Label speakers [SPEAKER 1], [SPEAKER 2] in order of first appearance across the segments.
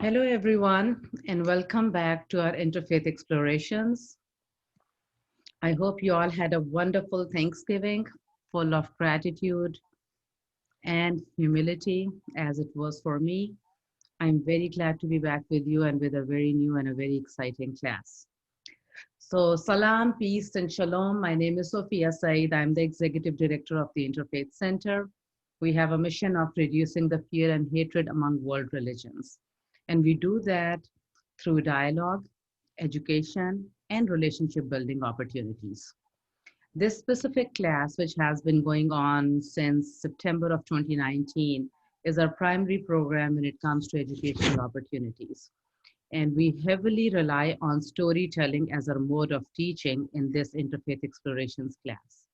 [SPEAKER 1] Hello, everyone, and welcome back to our Interfaith Explorations. I hope you all had a wonderful Thanksgiving full of gratitude and humility, as it was for me. I'm very glad to be back with you and with a very new and a very exciting class. So, salam, peace, and shalom. My name is Sophia Said. I'm the executive director of the Interfaith Center. We have a mission of reducing the fear and hatred among world religions. And we do that through dialogue, education, and relationship building opportunities. This specific class, which has been going on since September of 2019, is our primary program when it comes to educational opportunities. And we heavily rely on storytelling as our mode of teaching in this Interfaith Explorations class.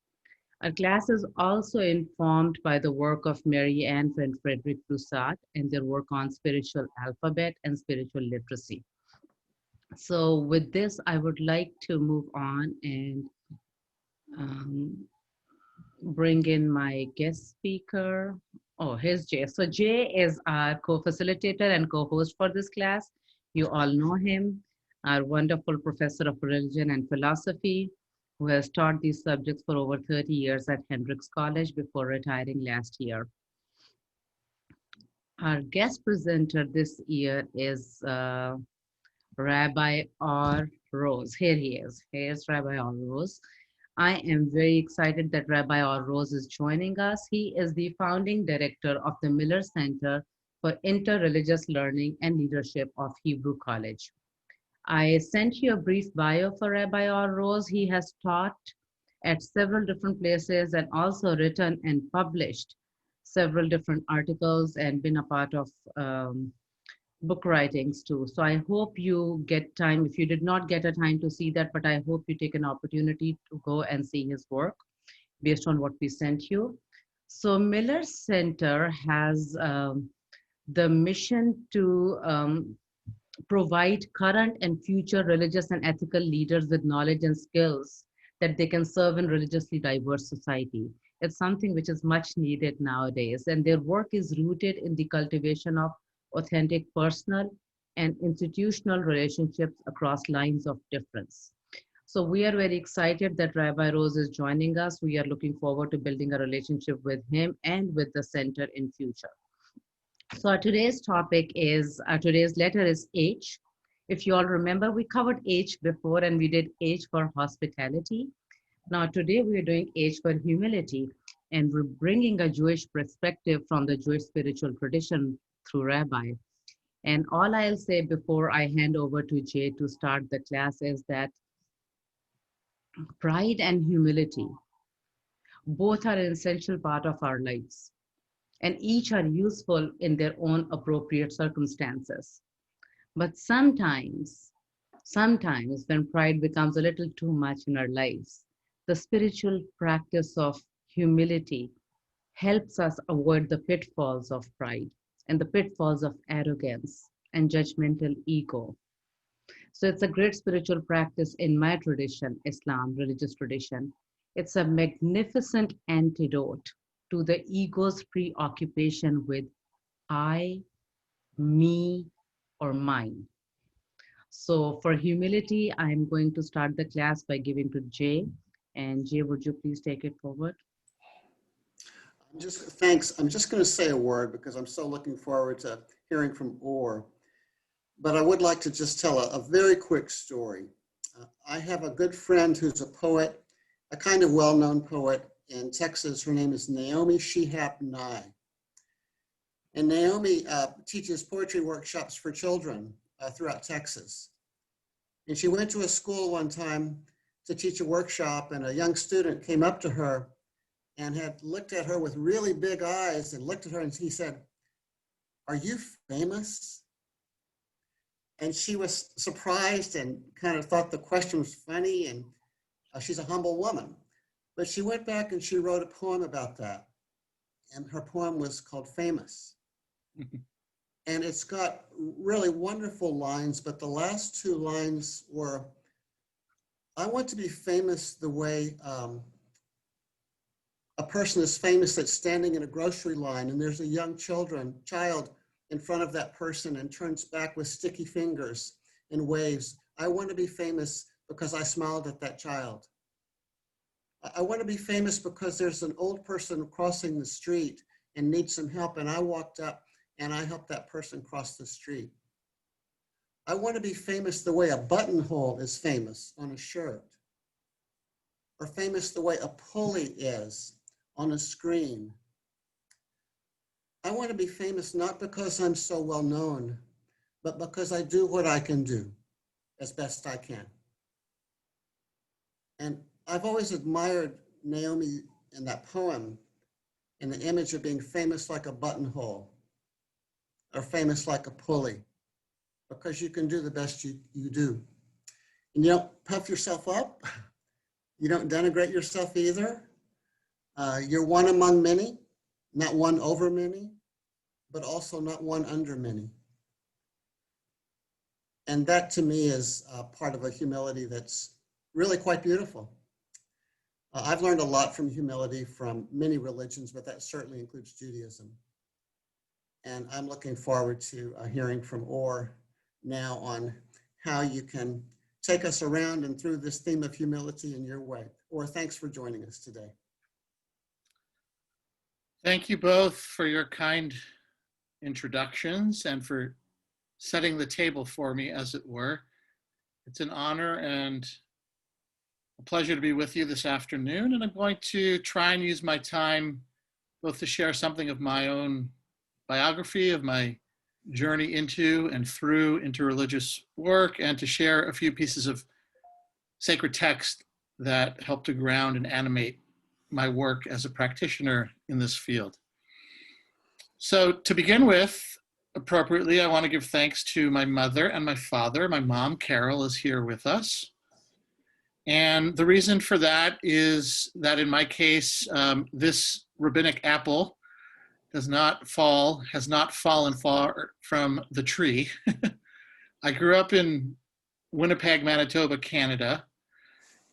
[SPEAKER 1] Our class is also informed by the work of Mary Ann and Frederick Broussard and their work on spiritual alphabet and spiritual literacy. So with this, I would like to move on and um, bring in my guest speaker. Oh, here's Jay. So Jay is our co-facilitator and co-host for this class. You all know him, our wonderful professor of religion and philosophy, who has taught these subjects for over 30 years at Hendrix College before retiring last year. Our guest presenter this year is Rabbi Or Rose. Here he is. Here's Rabbi Or Rose. I am very excited that Rabbi Or Rose is joining us. He is the founding director of the Miller Center for Interreligious Learning and Leadership of Hebrew College. I sent you a brief bio for Rabbi Or Rose. He has taught at several different places and also written and published several different articles and been a part of book writings too. So I hope you get time, if you did not get a time to see that, but I hope you take an opportunity to go and see his work based on what we sent you. So Miller Center has the mission to provide current and future religious and ethical leaders with knowledge and skills that they can serve in religiously diverse society. It's something which is much needed nowadays, and their work is rooted in the cultivation of authentic personal and institutional relationships across lines of difference. So we are very excited that Rabbi Rose is joining us. We are looking forward to building a relationship with him and with the center in future. So our today's topic is, today's letter is H. If you all remember, we covered H before and we did H for hospitality. Now today we are doing H for humility, and we're bringing a Jewish perspective from the Jewish spiritual tradition through Rabbi. And all I'll say before I hand over to Jay to start the class is that pride and humility both are an essential part of our lives, and each are useful in their own appropriate circumstances. But sometimes when pride becomes a little too much in our lives, the spiritual practice of humility helps us avoid the pitfalls of pride and the pitfalls of arrogance and judgmental ego. So it's a great spiritual practice in my tradition, Islam, religious tradition. It's a magnificent antidote to the ego's preoccupation with I, me, or mine. So for humility, I'm going to start the class by giving to Jay. And Jay, would you please take it forward?
[SPEAKER 2] Thanks. I'm just going to say a word because I'm so looking forward to hearing from Or. But I would like to just tell a very quick story. I have a good friend who's a poet, a kind of well-known poet in Texas. Her name is Naomi Shihab Nye. And Naomi teaches poetry workshops for children throughout Texas. And she went to a school one time to teach a workshop, and a young student came up to her and had looked at her with really big eyes and looked at her, and he said, "Are you famous?" And she was surprised and kind of thought the question was funny, and she's a humble woman. But she went back and she wrote a poem about that. And her poem was called Famous. And it's got really wonderful lines, but the last two lines were, I want to be famous the way a person is famous that's standing in a grocery line and there's a young child in front of that person and turns back with sticky fingers and waves. I want to be famous because I smiled at that child. I want to be famous because there's an old person crossing the street and needs some help, and I walked up and I helped that person cross the street. I want to be famous the way a buttonhole is famous on a shirt, or famous the way a pulley is on a screen. I want to be famous not because I'm so well known, but because I do what I can do as best I can. And I've always admired Naomi in that poem, in the image of being famous like a buttonhole or famous like a pulley, because you can do the best you do. And you don't puff yourself up. You don't denigrate yourself either. You're one among many, not one over many, but also not one under many. And that to me is part of a humility that's really quite beautiful. I've learned a lot from humility from many religions, but that certainly includes Judaism. And I'm looking forward to hearing from Or now on how you can take us around and through this theme of humility in your way. Or thanks for joining us today.
[SPEAKER 3] Thank you both for your kind introductions and for setting the table for me, as it were. It's an honor and a pleasure to be with you this afternoon, and I'm going to try and use my time both to share something of my own biography, of my journey into and through interreligious work, and to share a few pieces of sacred text that help to ground and animate my work as a practitioner in this field. So to begin with, appropriately, I want to give thanks to my mother and my father. My mom, Carol, is here with us. And the reason for that is that in my case, this rabbinic apple has not fallen far from the tree. I grew up in Winnipeg, Manitoba, Canada.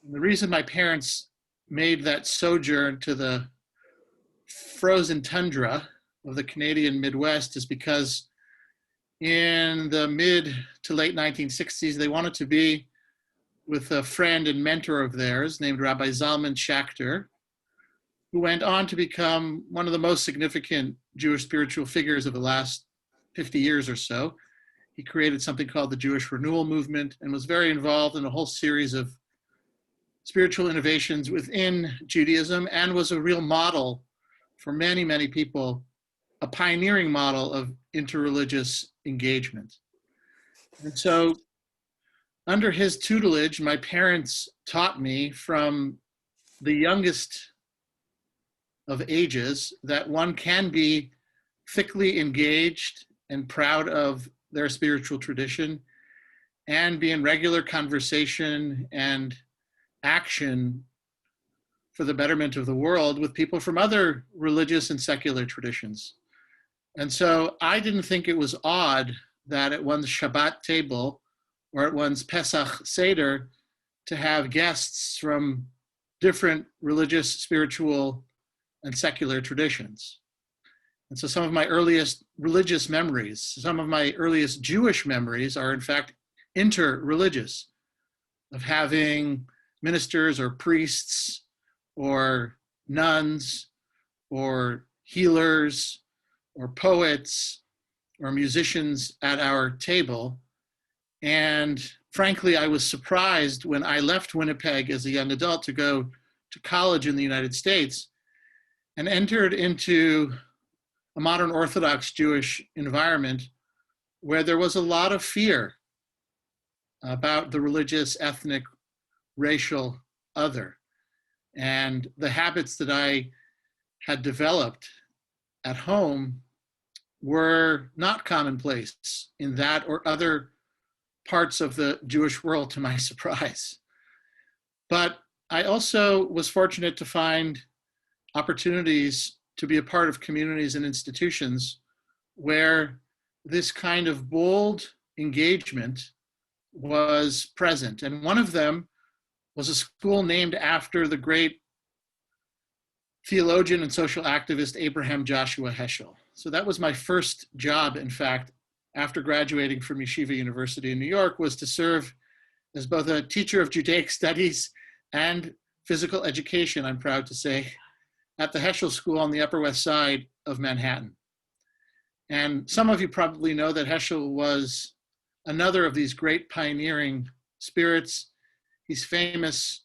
[SPEAKER 3] And the reason my parents made that sojourn to the frozen tundra of the Canadian Midwest is because in the mid to late 1960s, they wanted to be with a friend and mentor of theirs named Rabbi Zalman Schachter, who went on to become one of the most significant Jewish spiritual figures of the last 50 years or so. He created something called the Jewish Renewal Movement and was very involved in a whole series of spiritual innovations within Judaism, and was a real model for many, many people, a pioneering model of interreligious engagement. And so under his tutelage, my parents taught me from the youngest of ages that one can be thickly engaged and proud of their spiritual tradition and be in regular conversation and action for the betterment of the world with people from other religious and secular traditions. And so I didn't think it was odd that at one's Shabbat table or at one's Pesach Seder to have guests from different religious, spiritual, and secular traditions. And so some of my earliest religious memories, some of my earliest Jewish memories are in fact interreligious, of having ministers or priests or nuns or healers or poets or musicians at our table. And frankly, I was surprised when I left Winnipeg as a young adult to go to college in the United States and entered into a modern Orthodox Jewish environment where there was a lot of fear about the religious, ethnic, racial other. And the habits that I had developed at home were not commonplace in that or other parts of the Jewish world, to my surprise. But I also was fortunate to find opportunities to be a part of communities and institutions where this kind of bold engagement was present. And one of them was a school named after the great theologian and social activist Abraham Joshua Heschel. So that was my first job, in fact, after graduating from Yeshiva University in New York, was to serve as both a teacher of Judaic studies and physical education, I'm proud to say, at the Heschel School on the Upper West Side of Manhattan. And some of you probably know that Heschel was another of these great pioneering spirits. He's famous,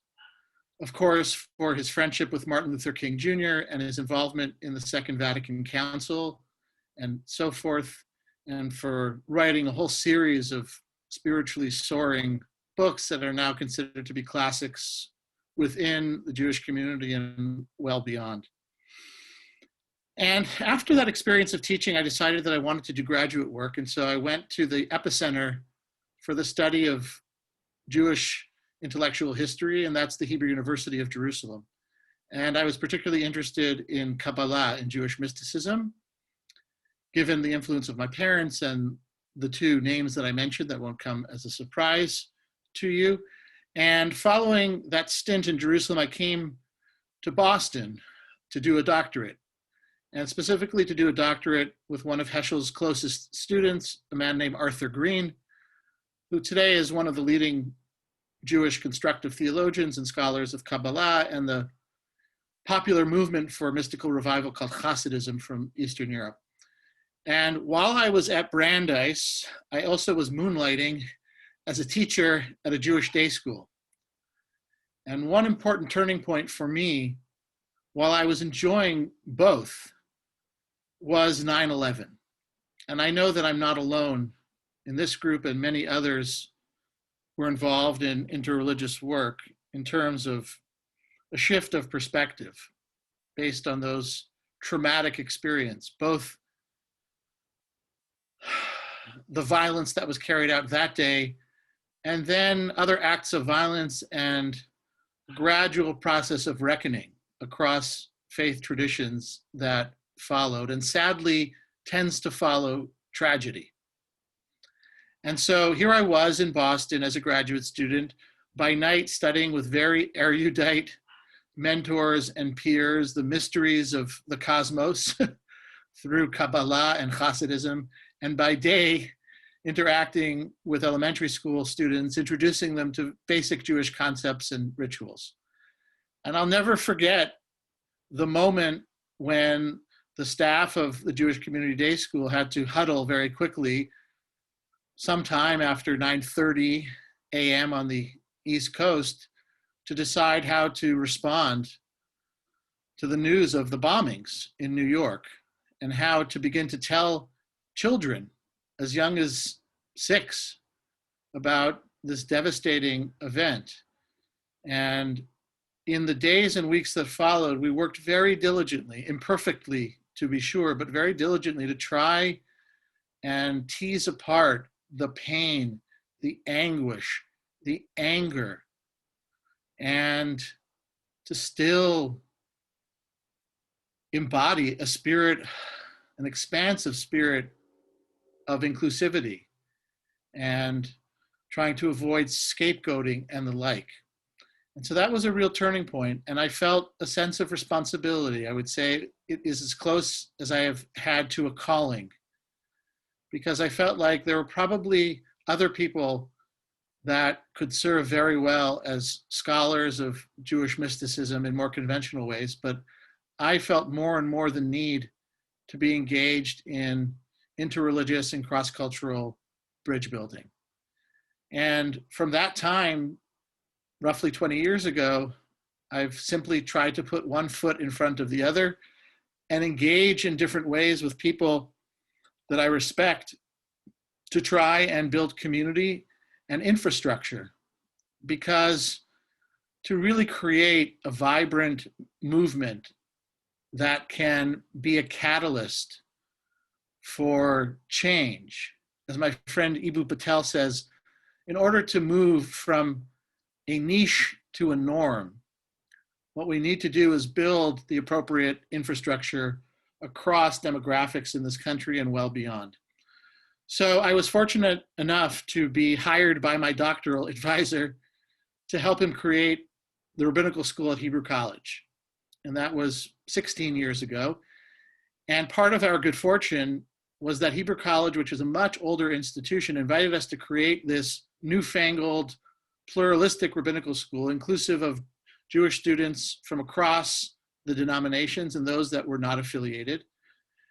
[SPEAKER 3] of course, for his friendship with Martin Luther King Jr. and his involvement in the Second Vatican Council and so forth, and for writing a whole series of spiritually soaring books that are now considered to be classics within the Jewish community and well beyond. And after that experience of teaching, I decided that I wanted to do graduate work. And so I went to the epicenter for the study of Jewish intellectual history, and that's the Hebrew University of Jerusalem. And I was particularly interested in Kabbalah and Jewish mysticism, given the influence of my parents and the two names that I mentioned that won't come as a surprise to you. And following that stint in Jerusalem, I came to Boston to do a doctorate, and specifically to do a doctorate with one of Heschel's closest students, a man named Arthur Green, who today is one of the leading Jewish constructive theologians and scholars of Kabbalah and the popular movement for mystical revival called Hasidism from Eastern Europe. And while I was at Brandeis, I also was moonlighting as a teacher at a Jewish day school. And one important turning point for me, while I was enjoying both, was 9/11. And I know that I'm not alone in this group, and many others were involved in interreligious work in terms of a shift of perspective based on those traumatic experiences, both the violence that was carried out that day, and then other acts of violence and gradual process of reckoning across faith traditions that followed, and sadly tends to follow tragedy. And so here I was in Boston as a graduate student, by night studying with very erudite mentors and peers the mysteries of the cosmos through Kabbalah and Hasidism, and by day interacting with elementary school students, introducing them to basic Jewish concepts and rituals. And I'll never forget the moment when the staff of the Jewish Community Day School had to huddle very quickly sometime after 9:30 a.m. on the East Coast to decide how to respond to the news of the bombings in New York and how to begin to tell children as young as 6 about this devastating event. And in the days and weeks that followed, we worked very diligently, imperfectly to be sure, but very diligently to try and tease apart the pain, the anguish, the anger, and to still embody a spirit, an expansive spirit of inclusivity and trying to avoid scapegoating and the like. And so that was a real turning point, and I felt a sense of responsibility. I would say it is as close as I have had to a calling, because I felt like there were probably other people that could serve very well as scholars of Jewish mysticism in more conventional ways, but I felt more and more the need to be engaged in interreligious and cross-cultural bridge building. And from that time, roughly 20 years ago, I've simply tried to put one foot in front of the other and engage in different ways with people that I respect to try and build community and infrastructure, because to really create a vibrant movement that can be a catalyst for change, as my friend Ibu Patel says, in order to move from a niche to a norm, what we need to do is build the appropriate infrastructure across demographics in this country and well beyond. So I was fortunate enough to be hired by my doctoral advisor to help him create the rabbinical school at Hebrew College. and that was 16 years ago. And part of our good fortune was that Hebrew College, which is a much older institution, invited us to create this newfangled pluralistic rabbinical school, inclusive of Jewish students from across the denominations and those that were not affiliated.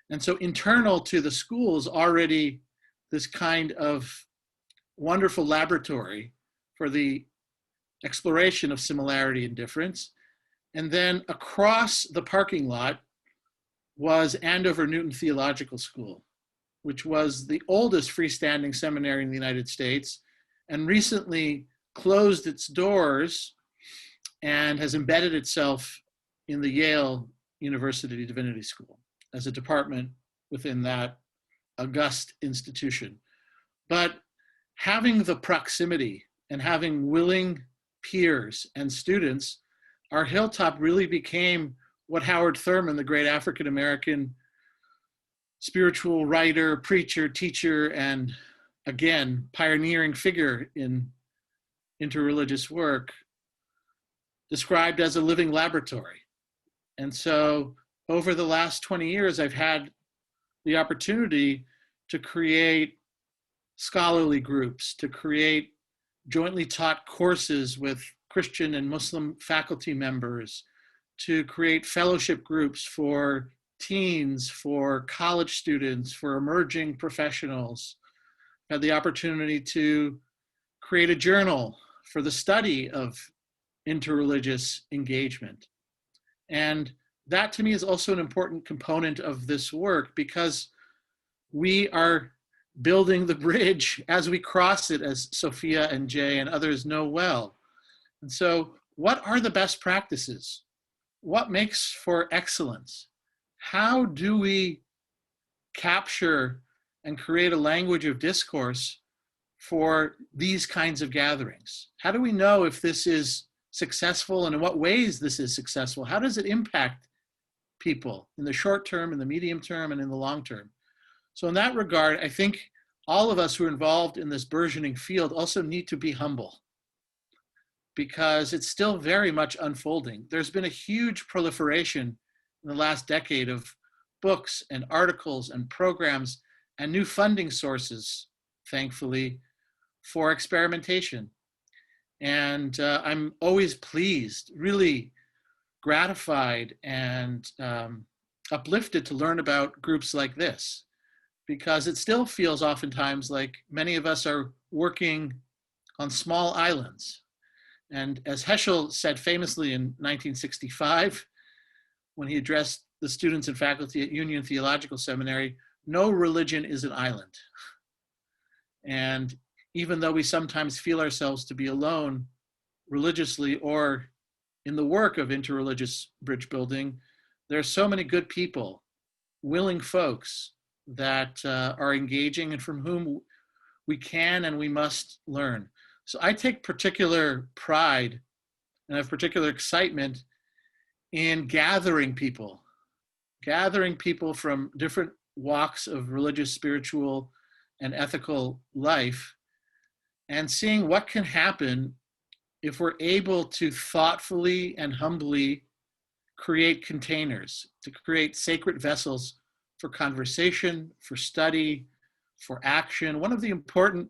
[SPEAKER 3] And so internal to the school is already this kind of wonderful laboratory for the exploration of similarity and difference. And then across the parking lot was Andover Newton Theological School, which was the oldest freestanding seminary in the United States and recently closed its doors and has embedded itself in the Yale University Divinity School as a department within that august institution. But having the proximity and having willing peers and students, our Hilltop really became what Howard Thurman, the great African-American spiritual writer, preacher, teacher, and again, pioneering figure in interreligious work, described as a living laboratory. And so over the last 20 years, I've had the opportunity to create scholarly groups, to create jointly taught courses with Christian and Muslim faculty members, to create fellowship groups for teens, for college students, for emerging professionals. I had the opportunity to create a journal for the study of interreligious engagement. And that to me is also an important component of this work, because we are building the bridge as we cross it, as Sophia and Jay and others know well. And so what are the best practices? What makes for excellence? How do we capture and create a language of discourse for these kinds of gatherings? How do we know if this is successful and in what ways this is successful? How does it impact people in the short term, in the medium term, and in the long term? So in that regard, I think all of us who are involved in this burgeoning field also need to be humble, because it's still very much unfolding. There's been a huge proliferation in the last decade of books and articles and programs and new funding sources, thankfully, for experimentation. And I'm always pleased, really gratified and uplifted to learn about groups like this, because it still feels oftentimes like many of us are working on small islands. And as Heschel said famously in 1965, when he addressed the students and faculty at Union Theological Seminary, no religion is an island. And even though we sometimes feel ourselves to be alone religiously or in the work of interreligious bridge building, there are so many good people, willing folks that are engaging and from whom we can and we must learn. So I take particular pride and have particular excitement in gathering people from different walks of religious, spiritual, and ethical life, and seeing what can happen if we're able to thoughtfully and humbly create containers, to create sacred vessels for conversation, for study, for action. One of the important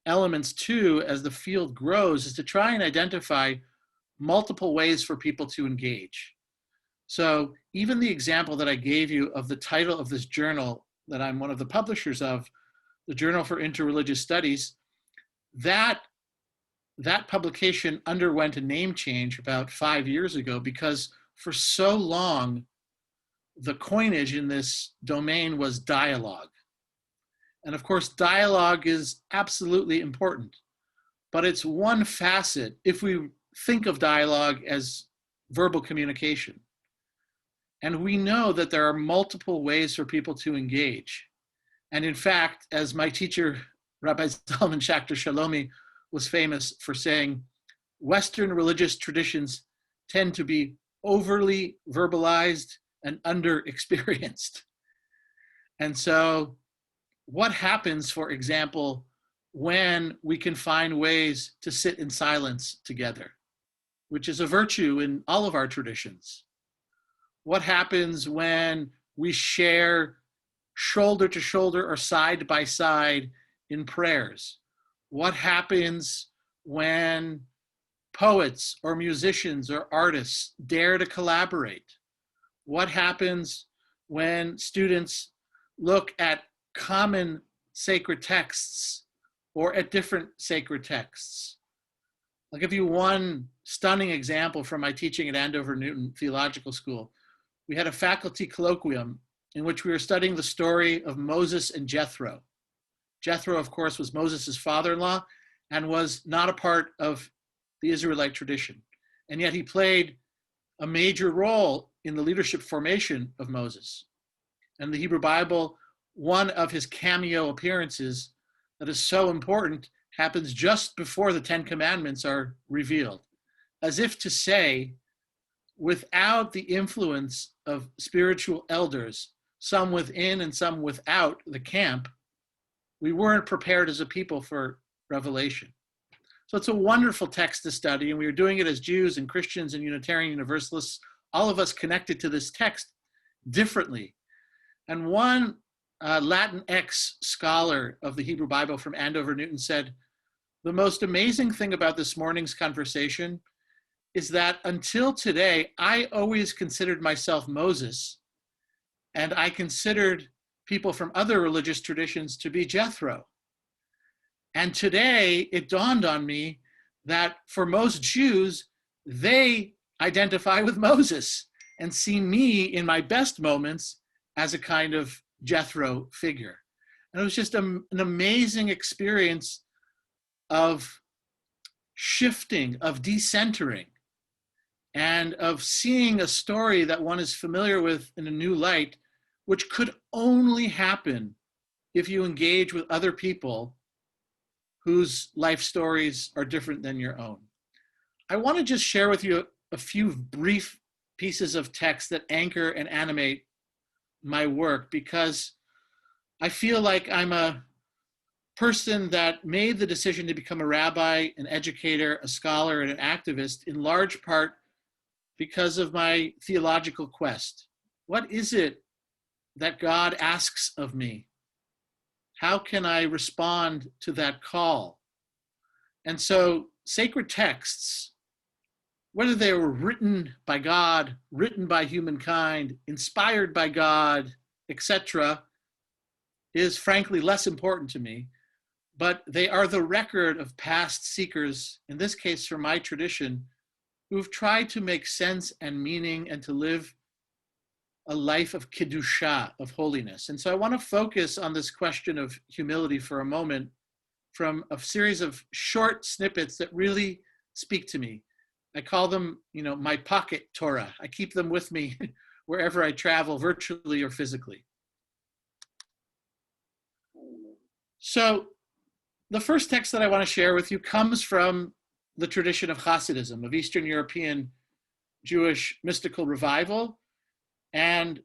[SPEAKER 3] elements too, as the field grows, is to try and identify multiple ways for people to engage. So even the example that I gave you of the title of this journal that I'm one of the publishers of, the Journal for Interreligious Studies, that publication underwent a name change about 5 years ago, because for so long, the coinage in this domain was dialogue. And of course, dialogue is absolutely important, but it's one facet if we think of dialogue as verbal communication. And we know that there are multiple ways for people to engage. And in fact, as my teacher, Rabbi Zalman Schachter Shalomi, was famous for saying, Western religious traditions tend to be overly verbalized and under-experienced. And so what happens, for example, when we can find ways to sit in silence together, which is a virtue in all of our traditions? What happens when we share shoulder to shoulder or side by side in prayers? What happens when poets or musicians or artists dare to collaborate? What happens when students look at common sacred texts or at different sacred texts? I'll give you one stunning example from my teaching at Andover Newton Theological School. We had a faculty colloquium in which we were studying the story of Moses and Jethro. Jethro, of course, was Moses' father-in-law and was not a part of the Israelite tradition. And yet he played a major role in the leadership formation of Moses. And the Hebrew Bible, one of his cameo appearances that is so important happens just before the Ten Commandments are revealed, as if to say, without the influence of spiritual elders, some within and some without the camp, we weren't prepared as a people for revelation. So it's a wonderful text to study, and we were doing it as Jews and Christians and Unitarian Universalists, all of us connected to this text differently. And one Latinx scholar of the Hebrew Bible from Andover Newton said, the most amazing thing about this morning's conversation is that until today, I always considered myself Moses, and I considered people from other religious traditions to be Jethro. And today, it dawned on me that for most Jews, they identify with Moses and see me in my best moments as a kind of Jethro figure. And it was just an amazing experience of shifting, of decentering, and of seeing a story that one is familiar with in a new light, which could only happen if you engage with other people whose life stories are different than your own. I want to just share with you a few brief pieces of text that anchor and animate my work, because I feel like I'm a person that made the decision to become a rabbi, an educator, a scholar, and an activist in large part because of my theological quest. What is it that God asks of me? How can I respond to that call? And so sacred texts, whether they were written by God, written by humankind, inspired by God, etc., is frankly less important to me. But they are the record of past seekers, in this case from my tradition, who've tried to make sense and meaning and to live a life of Kedusha, of holiness. And so I want to focus on this question of humility for a moment from a series of short snippets that really speak to me. I call them, my pocket Torah. I keep them with me wherever I travel, virtually or physically. So the first text that I want to share with you comes from the tradition of Hasidism, of Eastern European Jewish mystical revival. And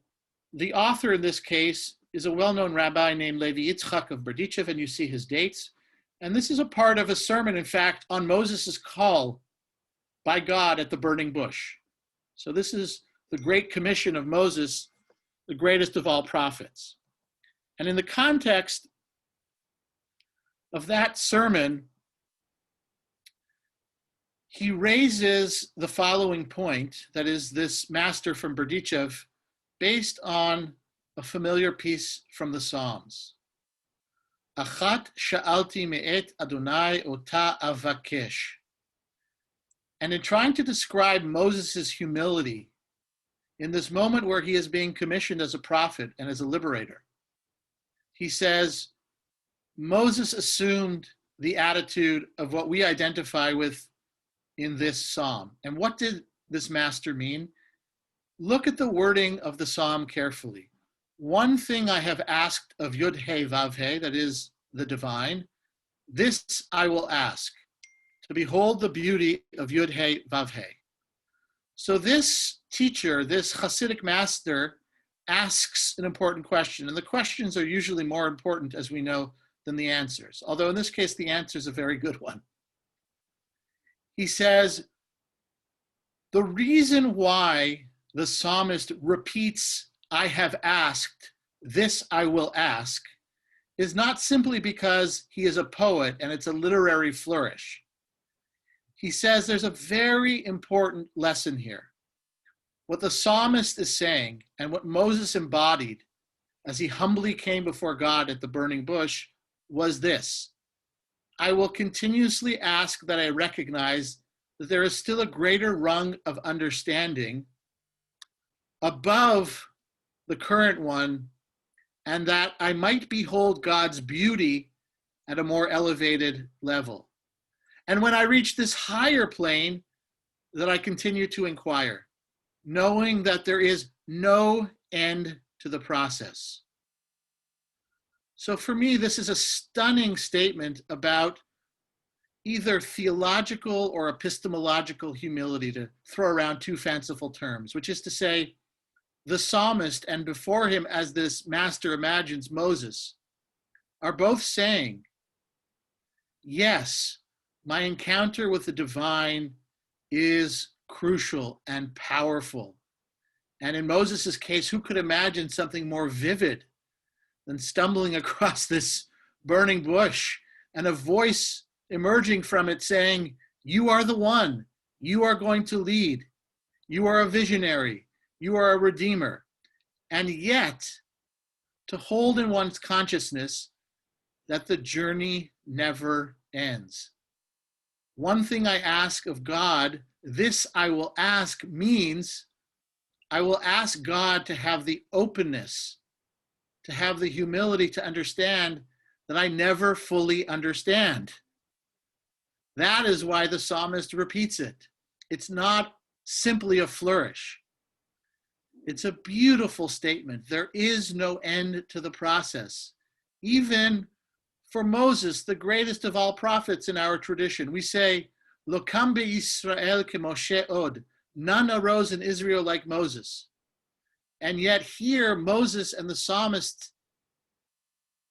[SPEAKER 3] the author in this case is a well-known rabbi named Levi Yitzchak of Berdichev, and you see his dates. And this is a part of a sermon, in fact, on Moses' call by God at the burning bush. So this is the great commission of Moses, the greatest of all prophets. And in the context of that sermon, he raises the following point, that is this master from Berdichev, based on a familiar piece from the Psalms. Achat sha'alti me'et Adonai ota avakesh. And in trying to describe Moses' humility in this moment where he is being commissioned as a prophet and as a liberator, he says, Moses assumed the attitude of what we identify with in this psalm. And what did this master mean? Look at the wording of the psalm carefully. One thing I have asked of Yud He Vav He, that is the divine, this I will ask, to behold the beauty of Yud He Vav He. So this teacher, this Hasidic master, asks an important question. And the questions are usually more important, as we know, than the answers. Although in this case, the answer is a very good one. He says, the reason why the psalmist repeats, "I have asked, this I will ask," is not simply because he is a poet and it's a literary flourish. He says there's a very important lesson here. What the psalmist is saying and what Moses embodied as he humbly came before God at the burning bush was this: I will continuously ask that I recognize that there is still a greater rung of understanding above the current one, and that I might behold God's beauty at a more elevated level. And when I reach this higher plane, that I continue to inquire, knowing that there is no end to the process. So for me, this is a stunning statement about either theological or epistemological humility, to throw around two fanciful terms, which is to say, the psalmist and before him, as this master imagines, Moses, are both saying, yes, my encounter with the divine is crucial and powerful. And in Moses's case, who could imagine something more vivid than stumbling across this burning bush and a voice emerging from it saying, you are the one, you are going to lead, you are a visionary, you are a redeemer. And yet, to hold in one's consciousness that the journey never ends. One thing I ask of God, this I will ask, means I will ask God to have the openness, to have the humility to understand that I never fully understand. That is why the psalmist repeats it. It's not simply a flourish. It's a beautiful statement. There is no end to the process. Even for Moses, the greatest of all prophets in our tradition, we say, Lo kam be'Yisrael keMoshe od. None arose in Israel like Moses. And yet here, Moses and the psalmist,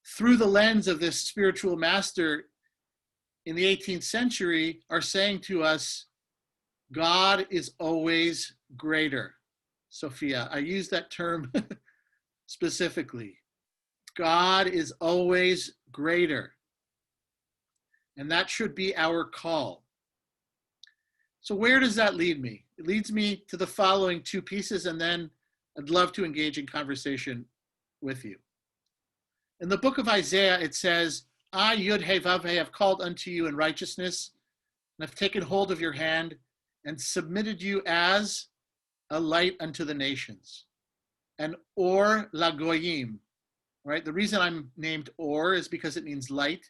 [SPEAKER 3] through the lens of this spiritual master in the 18th century, are saying to us, God is always greater. Sophia, I use that term specifically. God is always greater. And that should be our call. So where does that lead me? It leads me to the following two pieces, and then I'd love to engage in conversation with you. In the book of Isaiah, it says, I, Yud He Vav He, have called unto you in righteousness, and have taken hold of your hand, and submitted you as a light unto the nations, and Or Lagoyim. Right? The reason I'm named Or is because it means light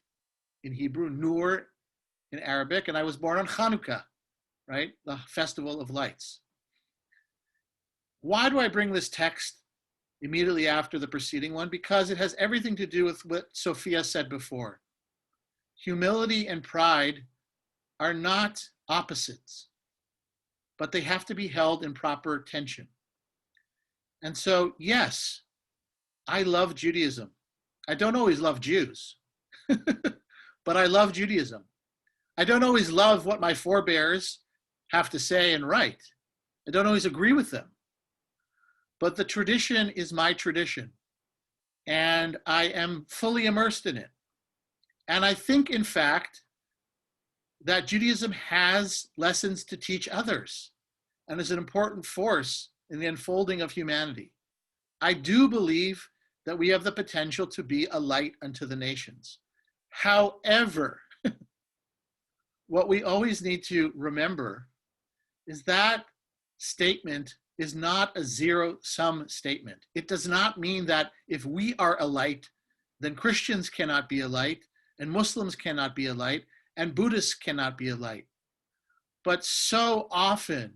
[SPEAKER 3] in Hebrew, Nur in Arabic, and I was born on Hanukkah, right? The festival of lights. Why do I bring this text immediately after the preceding one? Because it has everything to do with what Sophia said before. Humility and pride are not opposites, but they have to be held in proper tension. And so, yes, I love Judaism. I don't always love Jews, but I love Judaism. I don't always love what my forebears have to say and write. I don't always agree with them. But the tradition is my tradition, and I am fully immersed in it. And I think, in fact, that Judaism has lessons to teach others and is an important force in the unfolding of humanity. I do believe that we have the potential to be a light unto the nations. However, what we always need to remember is that statement is not a zero-sum statement. It does not mean that if we are a light, then Christians cannot be a light, and Muslims cannot be a light, and Buddhists cannot be a light. But so often,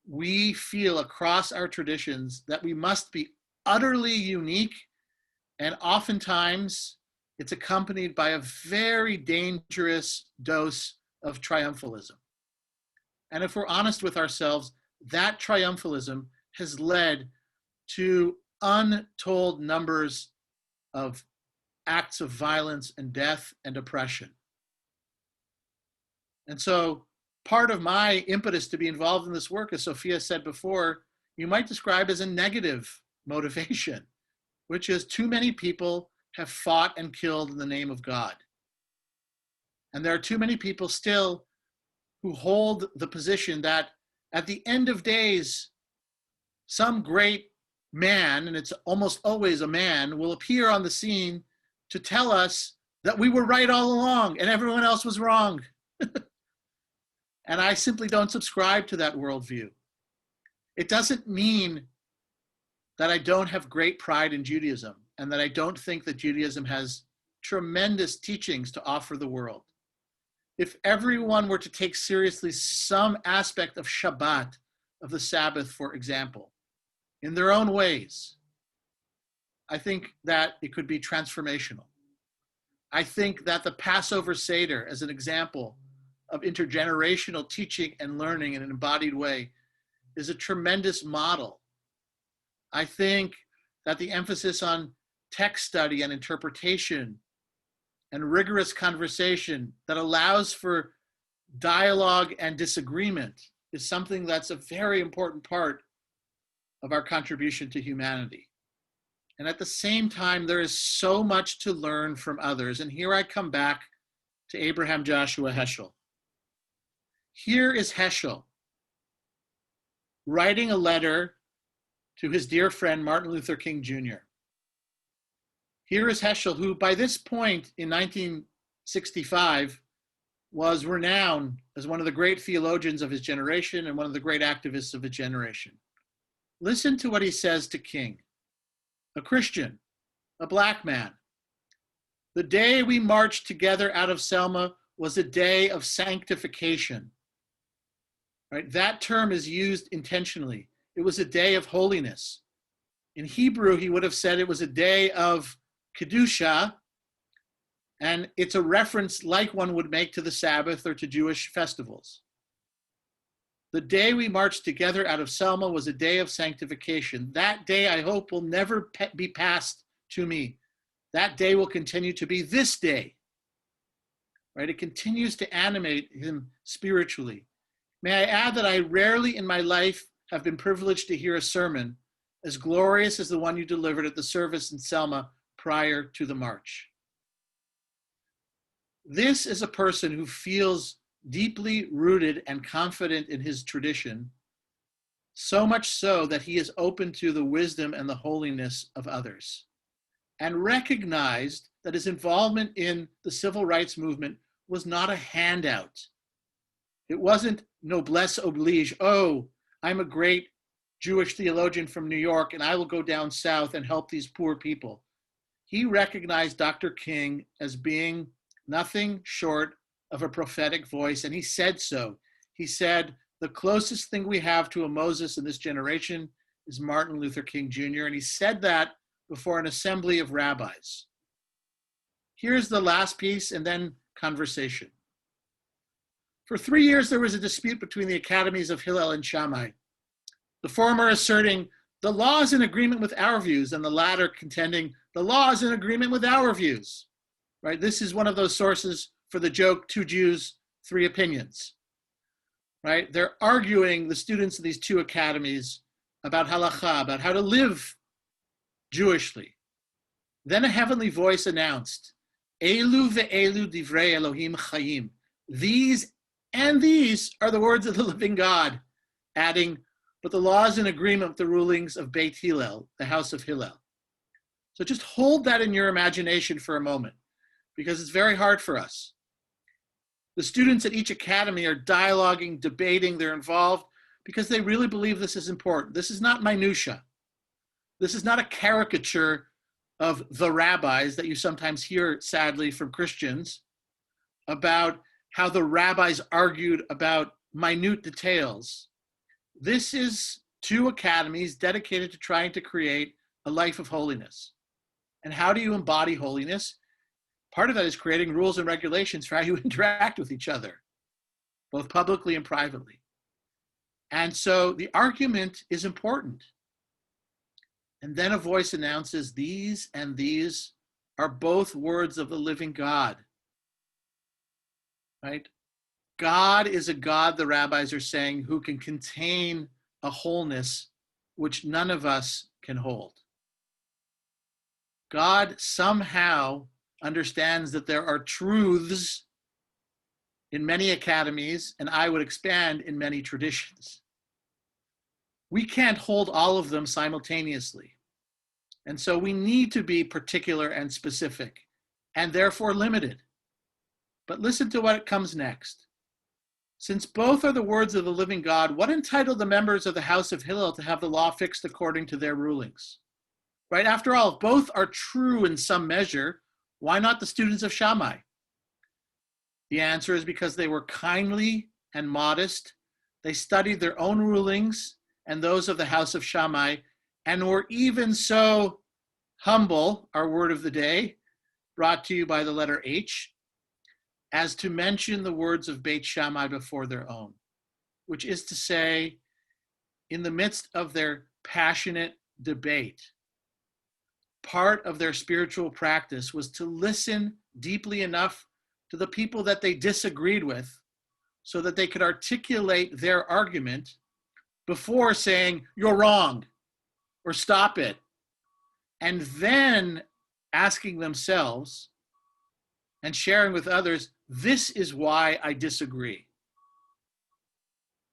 [SPEAKER 3] we feel across our traditions that we must be utterly unique, and oftentimes it's accompanied by a very dangerous dose of triumphalism. And if we're honest with ourselves, that triumphalism has led to untold numbers of acts of violence and death and oppression. And so part of my impetus to be involved in this work, as Sophia said before, you might describe as a negative motivation, which is too many people have fought and killed in the name of God. And there are too many people still who hold the position that at the end of days, some great man, and it's almost always a man, will appear on the scene to tell us that we were right all along and everyone else was wrong. And I simply don't subscribe to that worldview. It doesn't mean that I don't have great pride in Judaism and that I don't think that Judaism has tremendous teachings to offer the world. If everyone were to take seriously some aspect of Shabbat, of the Sabbath, for example, in their own ways, I think that it could be transformational. I think that the Passover Seder, as an example of intergenerational teaching and learning in an embodied way, is a tremendous model. I think that the emphasis on text study and interpretation and rigorous conversation that allows for dialogue and disagreement is something that's a very important part of our contribution to humanity. And at the same time, there is so much to learn from others. And here I come back to Abraham Joshua Heschel. Here is Heschel writing a letter to his dear friend, Martin Luther King Jr. Here is Heschel, who by this point in 1965 was renowned as one of the great theologians of his generation and one of the great activists of his generation. Listen to what he says to King, a Christian, a black man. The day we marched together out of Selma was a day of sanctification. Right? That term is used intentionally. It was a day of holiness. In Hebrew, he would have said it was a day of Kedusha, and it's a reference like one would make to the Sabbath or to Jewish festivals. The day we marched together out of Selma was a day of sanctification. That day, I hope, will never be passed to me. That day will continue to be this day. Right? It continues to animate him spiritually. May I add that I rarely in my life have been privileged to hear a sermon as glorious as the one you delivered at the service in Selma prior to the march. This is a person who feels deeply rooted and confident in his tradition, so much so that he is open to the wisdom and the holiness of others, and recognized that his involvement in the civil rights movement was not a handout. It wasn't noblesse oblige. Oh, I'm a great Jewish theologian from New York and I will go down south and help these poor people. He recognized Dr. King as being nothing short of a prophetic voice, and he said so. He said, the closest thing we have to a Moses in this generation is Martin Luther King Jr., and he said that before an assembly of rabbis. Here's the last piece, and then conversation. For 3 years, there was a dispute between the academies of Hillel and Shammai, the former asserting the law is in agreement with our views, and the latter contending the law is in agreement with our views. Right? This is one of those sources for the joke, 2 Jews, 3 opinions. Right? They're arguing, the students of these 2 academies, about halakha, about how to live Jewishly. Then a heavenly voice announced, Elu ve'elu divrei Elohim chayim. These and these are the words of the living God, adding, but the law is in agreement with the rulings of Beit Hillel, the house of Hillel. So just hold that in your imagination for a moment, because it's very hard for us. The students at each academy are dialoguing, debating, they're involved because they really believe this is important. This is not minutia. This is not a caricature of the rabbis that you sometimes hear, sadly, from Christians about how the rabbis argued about minute details. This is 2 academies dedicated to trying to create a life of holiness. And how do you embody holiness? Part of that is creating rules and regulations for how you interact with each other, both publicly and privately. And so the argument is important. And then a voice announces, these and these are both words of the living God. Right? God is a God, the rabbis are saying, who can contain a wholeness which none of us can hold. God somehow understands that there are truths in many academies, and I would expand in many traditions. We can't hold all of them simultaneously. And so we need to be particular and specific, and therefore limited. But listen to what comes next. Since both are the words of the living God, what entitled the members of the house of Hillel to have the law fixed according to their rulings? Right? After all, if both are true in some measure, why not the students of Shammai? The answer is because they were kindly and modest. They studied their own rulings and those of the house of Shammai, and were even so humble, our word of the day, brought to you by the letter H, as to mention the words of Beit Shammai before their own, which is to say, in the midst of their passionate debate, part of their spiritual practice was to listen deeply enough to the people that they disagreed with so that they could articulate their argument before saying, you're wrong, or stop it, and then asking themselves and sharing with others, this is why I disagree.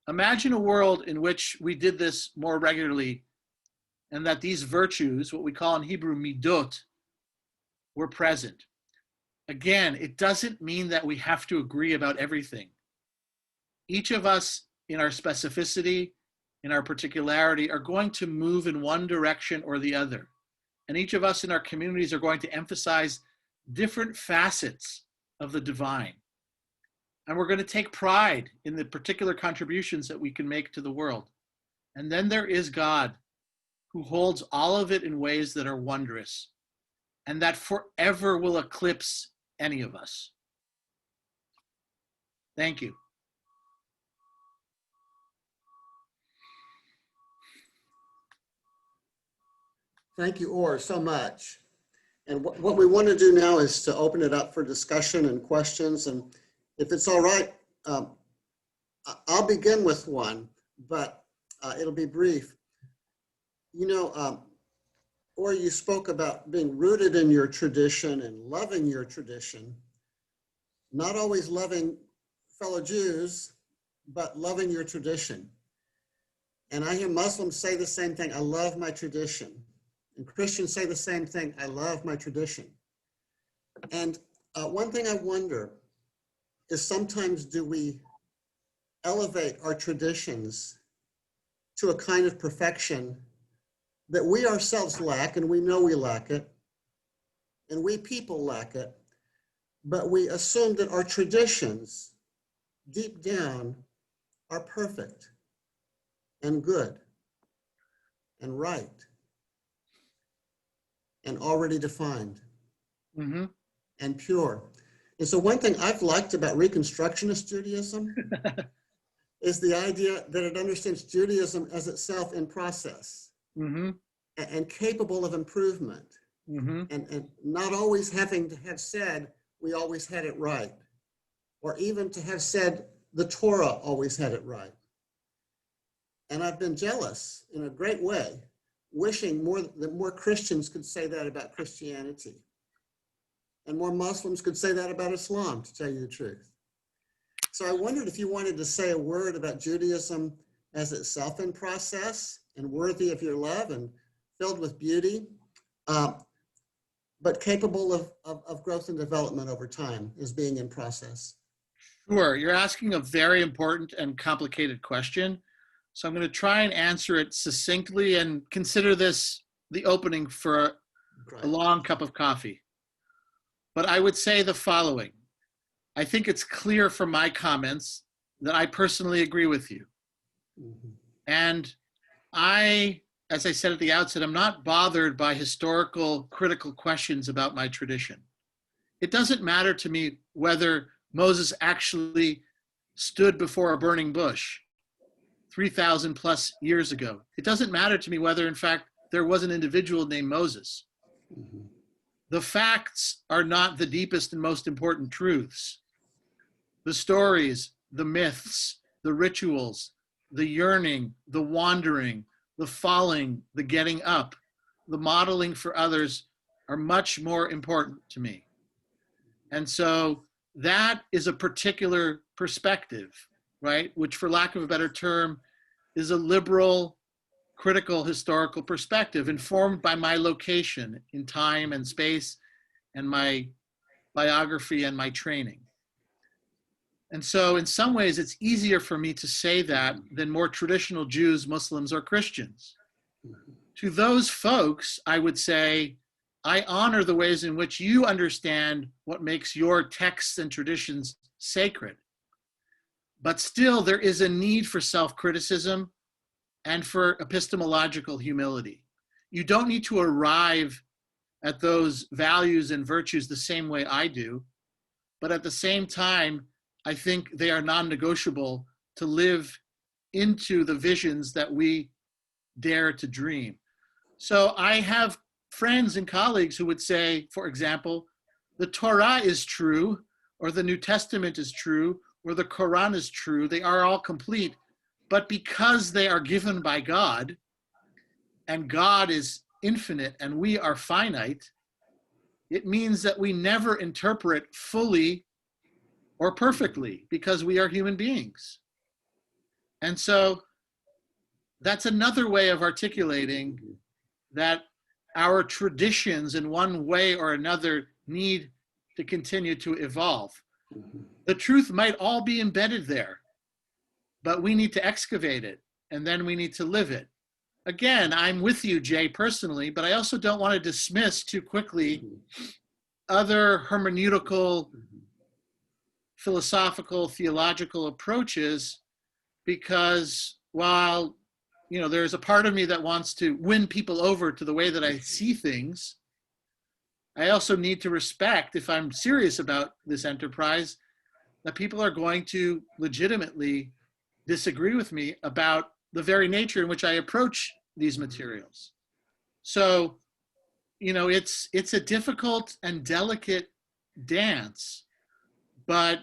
[SPEAKER 3] Imagine a world in which we did this more regularly and that these virtues, what we call in Hebrew midot, were present. Again, it doesn't mean that we have to agree about everything. Each of us in our specificity, in our particularity, are going to move in one direction or the other. And each of us in our communities are going to emphasize different facets of the divine. And we're going to take pride in the particular contributions that we can make to the world. And then there is God, who holds all of it in ways that are wondrous and that forever will eclipse any of us. Thank you.
[SPEAKER 2] Thank you, Or, so much. And what we want to do now is to open it up for discussion and questions. And if it's all right, I'll begin with one, but it'll be brief. You know, Or you spoke about being rooted in your tradition and loving your tradition, not always loving fellow Jews, but loving your tradition. And I hear Muslims say the same thing, I love my tradition. And Christians say the same thing, I love my tradition. And one thing I wonder is sometimes do we elevate our traditions to a kind of perfection that we ourselves lack, and we know we lack it, and we people lack it, but we assume that our traditions, deep down, are perfect and good and right and already defined and pure. And so one thing I've liked about Reconstructionist Judaism is the idea that it understands Judaism as itself in process and capable of improvement and not always having to have said, we always had it right, or even to have said the Torah always had it right. And I've been jealous in a great way, wishing that more Christians could say that about Christianity, and more Muslims could say that about Islam, to tell you the truth. So I wondered if you wanted to say a word about Judaism as itself in process and worthy of your love and filled with beauty, but capable of growth and development over time as being in process.
[SPEAKER 3] Sure, you're asking a very important and complicated question. So I'm going to try and answer it succinctly and consider this the opening for a long cup of coffee. But I would say the following. I think it's clear from my comments that I personally agree with you. And I, as I said at the outset, I'm not bothered by historical critical questions about my tradition. It doesn't matter to me whether Moses actually stood before a burning bush 3,000 plus years ago. It doesn't matter to me whether, in fact, there was an individual named Moses. The facts are not the deepest and most important truths. The stories, the myths, the rituals, the yearning, the wandering, the falling, the getting up, the modeling for others are much more important to me. And so that is a particular perspective, right? Which, for lack of a better term, is a liberal, critical, historical perspective informed by my location in time and space and my biography and my training. And so in some ways, it's easier for me to say that than more traditional Jews, Muslims, or Christians. To those folks, I would say, I honor the ways in which you understand what makes your texts and traditions sacred. But still, there is a need for self-criticism and for epistemological humility. You don't need to arrive at those values and virtues the same way I do, but at the same time, I think they are non-negotiable to live into the visions that we dare to dream. So I have friends and colleagues who would say, for example, the Torah is true, or the New Testament is true, or the Quran is true. They are all complete, but because they are given by God, and God is infinite and we are finite, it means that we never interpret fully or perfectly because we are human beings. And so that's another way of articulating that our traditions in one way or another need to continue to evolve. The truth might all be embedded there, but we need to excavate it and then we need to live it. Again, I'm with you, Jay, personally, but I also don't want to dismiss too quickly other hermeneutical, philosophical, theological approaches, because while there's a part of me that wants to win people over to the way that I see things, I also need to respect, if I'm serious about this enterprise, that people are going to legitimately disagree with me about the very nature in which I approach these materials. So, it's a difficult and delicate dance, but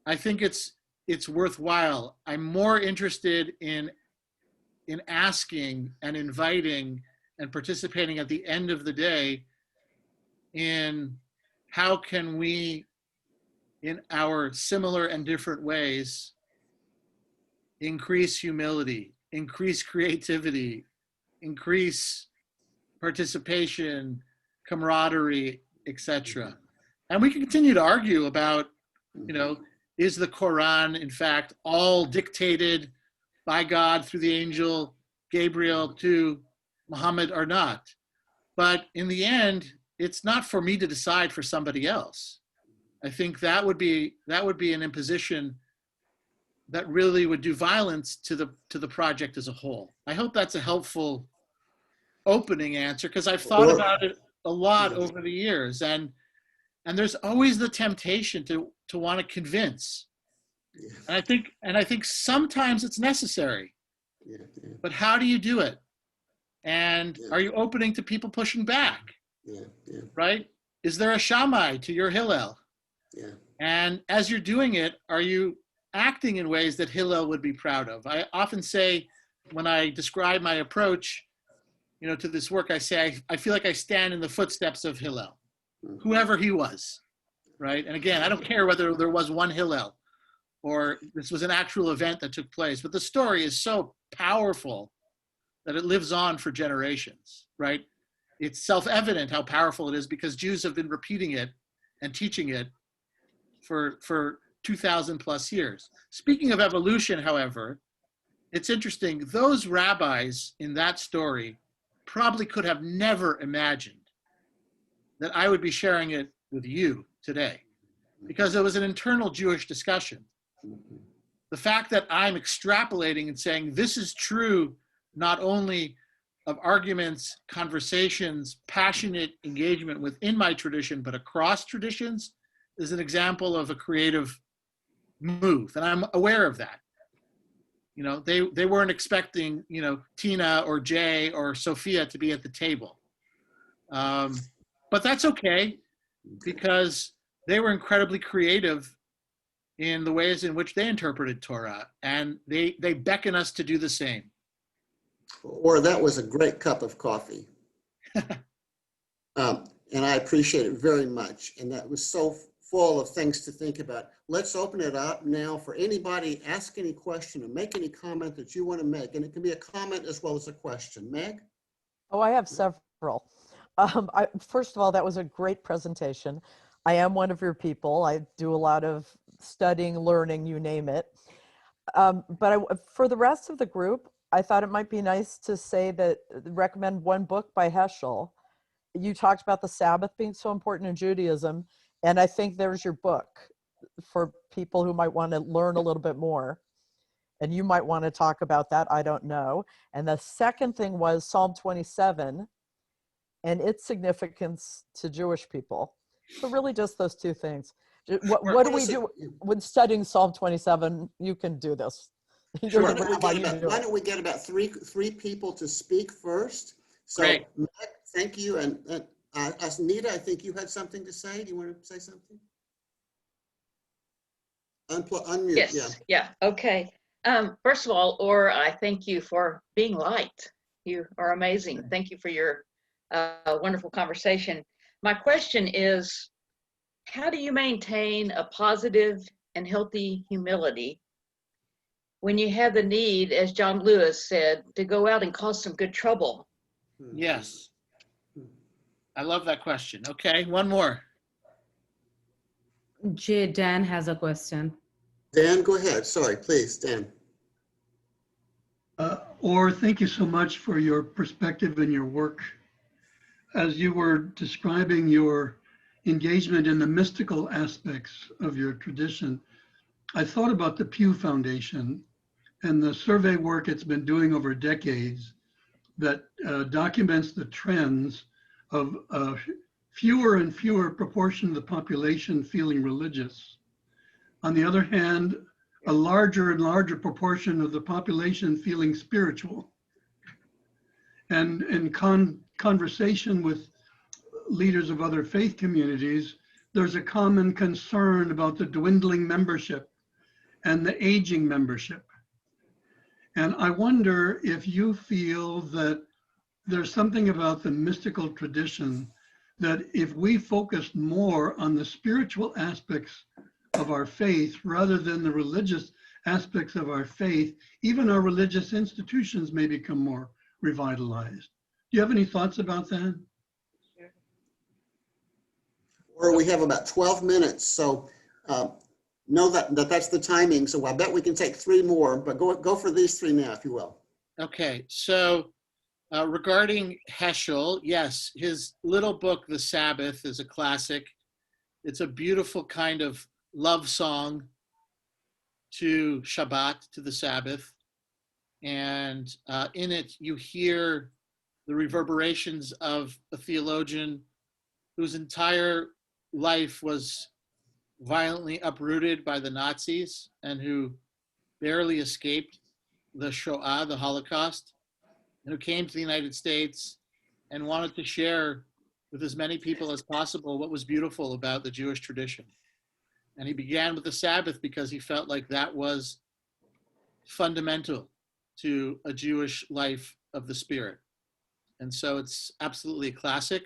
[SPEAKER 3] I think it's worthwhile. I'm more interested in asking and inviting and participating at the end of the day in how can we, in our similar and different ways, increase humility, increase creativity, increase participation, camaraderie, etc. And we can continue to argue about, is the Quran, in fact, all dictated by God through the angel Gabriel to Muhammad or not? But in the end, it's not for me to decide for somebody else. I think that would be an imposition that really would do violence to the project as a whole. I hope that's a helpful opening answer, because I've thought about it a lot over the years, and there's always the temptation to want to convince. And I think sometimes it's necessary. But how do you do it? And are you opening to people pushing back? Right? Is there a Shammai to your Hillel? And as you're doing it, are you acting in ways that Hillel would be proud of? I often say, when I describe my approach, to this work, I say, I feel like I stand in the footsteps of Hillel, whoever he was, right? And again, I don't care whether there was one Hillel or this was an actual event that took place, but the story is so powerful that it lives on for generations, right? It's self-evident how powerful it is because Jews have been repeating it and teaching it for 2,000 plus years. Speaking of evolution, however, it's interesting, those rabbis in that story probably could have never imagined that I would be sharing it with you today, because it was an internal Jewish discussion. The fact that I'm extrapolating and saying this is true not only of arguments, conversations, passionate engagement within my tradition, but across traditions, is an example of a creative move. And I'm aware of that. They weren't expecting, Tina or Jay or Sophia to be at the table. But that's okay, because they were incredibly creative in the ways in which they interpreted Torah, and they beckon us to do the same.
[SPEAKER 2] Or that was a great cup of coffee. And I appreciate it very much. And that was so full of things to think about. Let's open it up now for anybody, ask any question or make any comment that you want to make. And it can be a comment as well as a question. Meg?
[SPEAKER 4] Oh, I have several. First of all, that was a great presentation. I am one of your people. I do a lot of studying, learning, you name it. For the rest of the group, I thought it might be nice to say that recommend one book by Heschel. You talked about the Sabbath being so important in Judaism, and I think there's your book for people who might want to learn a little bit more. And you might want to talk about that, I don't know. And the second thing was Psalm 27 and its significance to Jewish people. So really just those two things. What do we do when studying Psalm 27? You can do this.
[SPEAKER 2] Sure. Why don't we get about three people to speak first? So,
[SPEAKER 3] Great.
[SPEAKER 2] Meg, thank you. And Asnita, I think you had something to say. Do you want to say something? Unmute.
[SPEAKER 5] Yes. Yeah. Okay. First of all, Or, I thank you for being light. You are amazing. Thank you for your wonderful conversation. My question is, how do you maintain a positive and healthy humility when you have the need, as John Lewis said, to go out and cause some good trouble?
[SPEAKER 3] Yes. I love that question. Okay, one more.
[SPEAKER 1] Dan has a question.
[SPEAKER 2] Dan, go ahead. Sorry, please, Dan.
[SPEAKER 6] Or thank you so much for your perspective and your work. As you were describing your engagement in the mystical aspects of your tradition, I thought about the Pew Foundation and the survey work it's been doing over decades that documents the trends of fewer and fewer proportion of the population feeling religious. On the other hand, a larger and larger proportion of the population feeling spiritual. And in conversation with leaders of other faith communities, there's a common concern about the dwindling membership and the aging membership. And I wonder if you feel that there's something about the mystical tradition that if we focused more on the spiritual aspects of our faith rather than the religious aspects of our faith, even our religious institutions may become more revitalized. Do you have any thoughts about that?
[SPEAKER 2] Or we have about 12 minutes, so know that's the timing. So I bet we can take three more, but go for these three now, if you will.
[SPEAKER 3] Okay, so regarding Heschel, yes, his little book, The Sabbath, is a classic. It's a beautiful kind of love song to Shabbat, to the Sabbath. And in it, you hear the reverberations of a theologian whose entire life was violently uprooted by the Nazis and who barely escaped the Shoah, the Holocaust, and who came to the United States and wanted to share with as many people as possible what was beautiful about the Jewish tradition. And he began with the Sabbath because he felt like that was fundamental to a Jewish life of the spirit. And so it's absolutely a classic.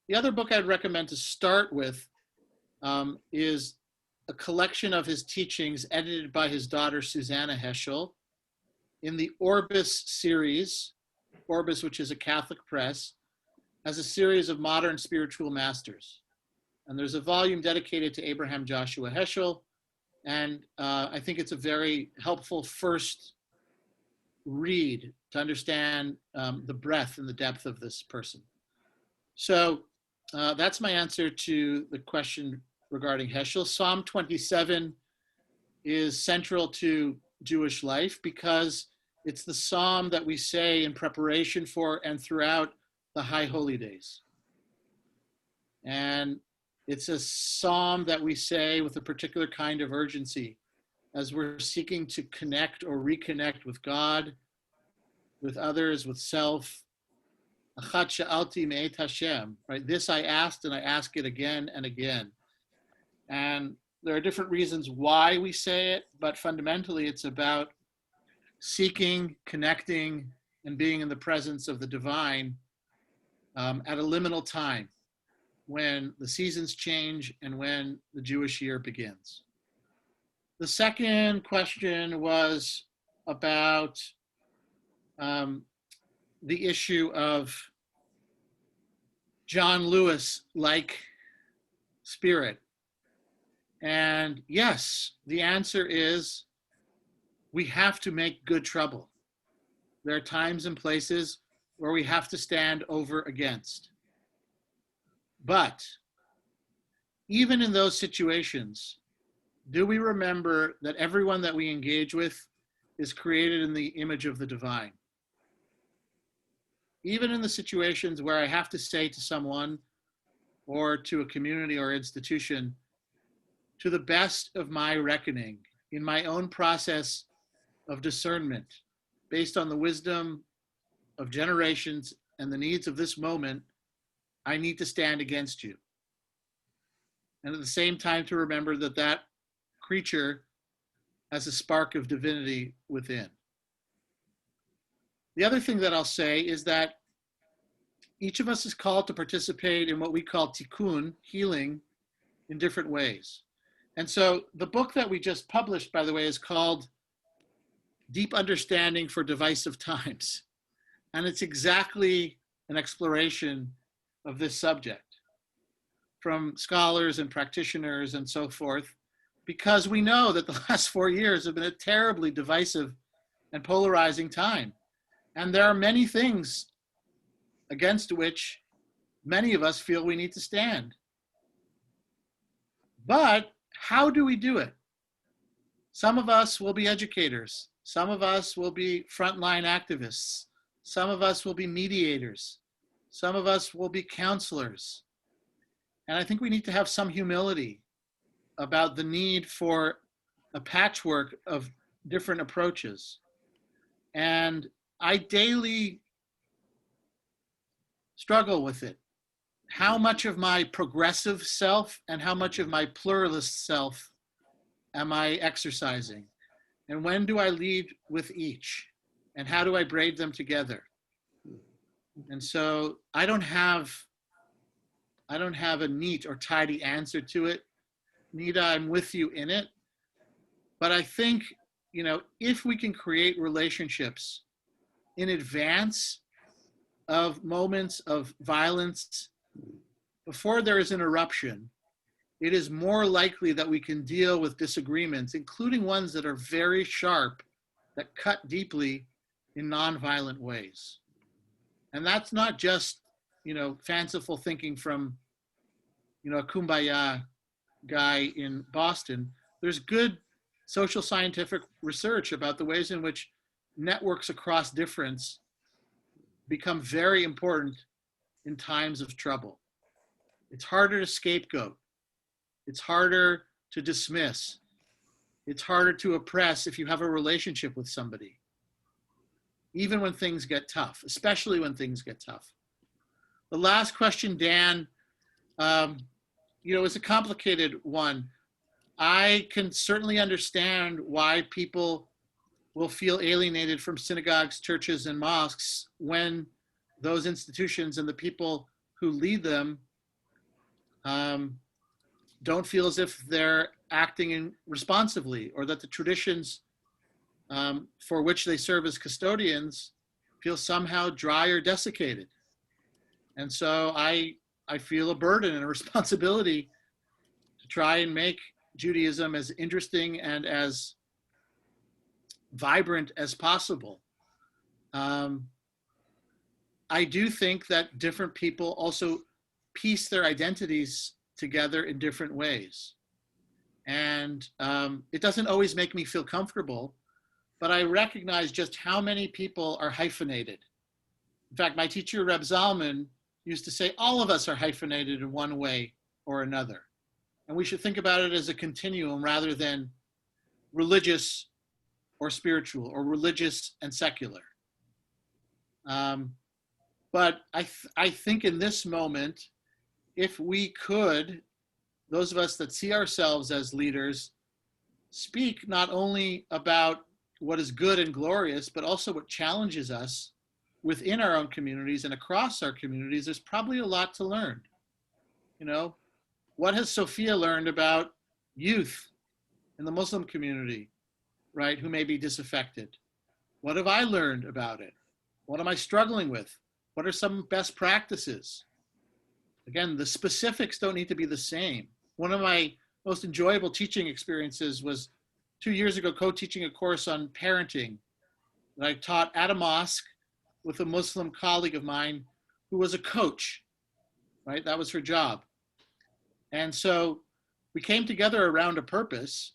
[SPEAKER 3] The other book I'd recommend to start with is a collection of his teachings edited by his daughter, Susanna Heschel, in the Orbis series. Orbis, which is a Catholic press, has a series of modern spiritual masters. And there's a volume dedicated to Abraham Joshua Heschel. And I think it's a very helpful first read to understand the breadth and the depth of this person. So that's my answer to the question regarding Heschel. Psalm 27 is central to Jewish life because it's the psalm that we say in preparation for and throughout the High Holy Days. And it's a psalm that we say with a particular kind of urgency as we're seeking to connect or reconnect with God, with others, with self. Achat sha'alti me'et Hashem, right? This I asked and I ask it again and again. And There are different reasons why we say it, but fundamentally it's about seeking, connecting, and being in the presence of the divine at a liminal time when the seasons change and when the Jewish year begins. The second question was about the issue of John Lewis-like spirit. And yes, the answer is we have to make good trouble. There are times and places where we have to stand over against. But even in those situations, do we remember that everyone that we engage with is created in the image of the divine? Even in the situations where I have to say to someone or to a community or institution, to the best of my reckoning, in my own process of discernment, based on the wisdom of generations and the needs of this moment, I need to stand against you. And at the same time to remember that that creature has a spark of divinity within. The other thing that I'll say is that each of us is called to participate in what we call tikkun, healing, in different ways. And so the book that we just published, by the way, is called Deep Understanding for Divisive Times. And it's exactly an exploration of this subject from scholars and practitioners and so forth, because we know that the last 4 years have been a terribly divisive and polarizing time. And there are many things against which many of us feel we need to stand. But how do we do it? Some of us will be educators. Some of us will be frontline activists. Some of us will be mediators. Some of us will be counselors. And I think we need to have some humility about the need for a patchwork of different approaches. And I daily struggle with it. How much of my progressive self and how much of my pluralist self am I exercising? And when do I lead with each? And how do I braid them together? And so I don't have a neat or tidy answer to it. Nita, I'm with you in it. But I think, if we can create relationships in advance of moments of violence, before there is an eruption, it is more likely that we can deal with disagreements, including ones that are very sharp, that cut deeply in nonviolent ways. And that's not just, fanciful thinking from, a kumbaya guy in Boston. There's good social scientific research about the ways in which networks across difference become very important in times of trouble. It's harder to scapegoat. It's harder to dismiss. It's harder to oppress if you have a relationship with somebody, even when things get tough, especially when things get tough. The last question, Dan, is a complicated one. I can certainly understand why people will feel alienated from synagogues, churches, and mosques when those institutions and the people who lead them don't feel as if they're acting responsibly, or that the traditions for which they serve as custodians feel somehow dry or desiccated. And so I feel a burden and a responsibility to try and make Judaism as interesting and as vibrant as possible. I do think that different people also piece their identities together in different ways. And it doesn't always make me feel comfortable, but I recognize just how many people are hyphenated. In fact, my teacher, Reb Zalman, used to say, all of us are hyphenated in one way or another. And we should think about it as a continuum rather than religious or spiritual, or religious and secular. But I think in this moment, if we could those of us that see ourselves as leaders, speak not only about what is good and glorious, but also what challenges us within our own communities and across our communities. There's probably a lot to learn. You know, what has Sophia learned about youth in the Muslim community, right, who may be disaffected? What have I learned about it? What am I struggling with? What are some best practices? Again, the specifics don't need to be the same. One of my most enjoyable teaching experiences was 2 years ago, co-teaching a course on parenting that I taught at a mosque with a Muslim colleague of mine who was a coach, right? That was her job. And so we came together around a purpose,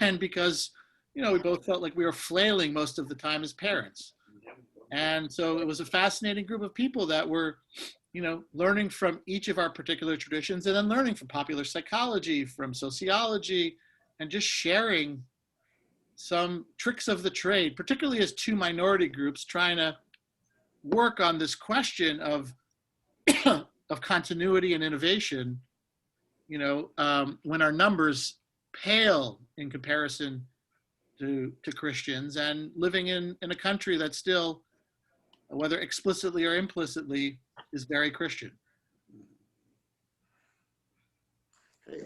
[SPEAKER 3] and because, you know, we both felt like we were flailing most of the time as parents. And so it was a fascinating group of people that were, you know, learning from each of our particular traditions, and then learning from popular psychology, from sociology, and just sharing some tricks of the trade, particularly as two minority groups trying to work on this question of of continuity and innovation, you know, when our numbers pale in comparison to Christians, and living in a country that still, whether explicitly or implicitly, is very Christian.